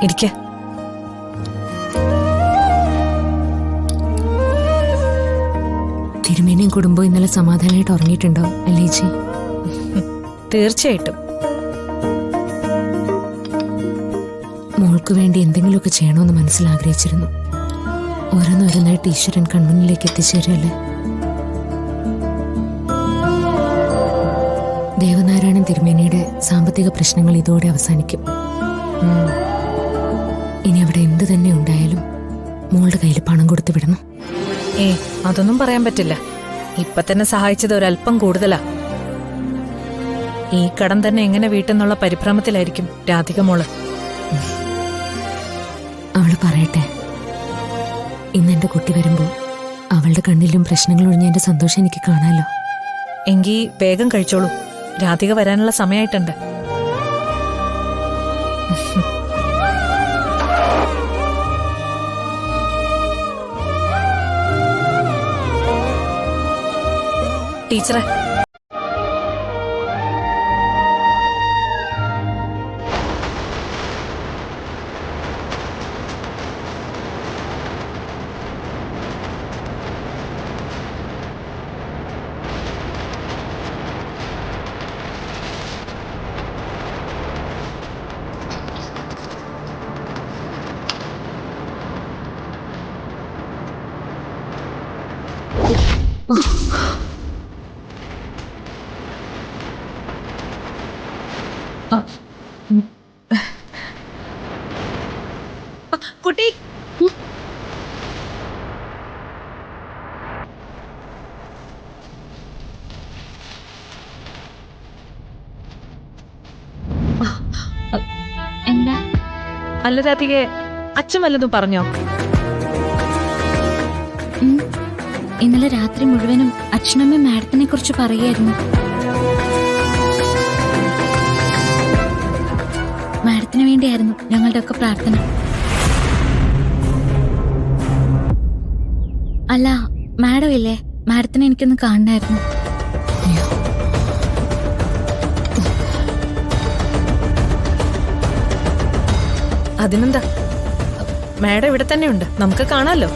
ഇരിക്ക. തിരുമേനിയും കുടുംബവും ഇന്നലെ സമാധാനമായിട്ട് ഉറങ്ങിയിട്ടുണ്ടോ അല്ലേ ചേച്ചി? തീർച്ചയായിട്ടും. മോൾക്ക് വേണ്ടി എന്തെങ്കിലുമൊക്കെ ചെയ്യണമെന്ന് മനസ്സിലാഗ്രഹിച്ചിരുന്നു. ഓരോന്നോരോന്നായിട്ട് ഈശ്വരൻ കൺമുന്നിലേക്ക് എത്തിച്ചേരല്ലേ. ദേവനാരായണൻ തിരുമേനിയുടെ സാമ്പത്തിക പ്രശ്നങ്ങൾ ഇതോടെ അവസാനിക്കും. ഇനി അവിടെ എന്ത് തന്നെ ഉണ്ടായാലും മോളുടെ കയ്യിൽ പണം കൊടുത്തു വിടണം. അതൊന്നും പറയാൻ പറ്റില്ല. ഇപ്പൊ തന്നെ സഹായിച്ചത് ഒരല്പം കൂടുതലാ. ഈ കടം തന്നെ എങ്ങനെ വീട്ടെന്നുള്ള പരിഭ്രമത്തിലായിരിക്കും രാധിക മോള്. അവള് പറയട്ടെ. ഇന്ന് എന്റെ കുട്ടി വരുമ്പോ അവളുടെ കണ്ണിലും പ്രശ്നങ്ങൾ ഒഴിഞ്ഞ എന്റെ സന്തോഷം എനിക്ക് കാണാലോ. എങ്കി വേഗം കഴിച്ചോളൂ. രാധിക വരാനുള്ള സമയമായിട്ടുണ്ട്. ടീച്ചറെ, കുട്ടി, എന്താ? അല്ല രാധികെ, അച്ഛൻ വല്ലതും പറഞ്ഞോ? ഇന്നലെ രാത്രി മുഴുവനും അച്ഛനമ്മ മാഡത്തിനെ കുറിച്ച് പറയായിരുന്നു. മാഡത്തിന് വേണ്ടിയായിരുന്നു ഞങ്ങളുടെ ഒക്കെ പ്രാർത്ഥന. അല്ല, മാഡം ഇല്ലേ, മാഡത്തിനെ എനിക്കൊന്ന് കാണണമായിരുന്നു. അതിനെന്താ, മാഡം ഇവിടെ തന്നെ ഉണ്ട്, നമുക്ക് കാണാലോ.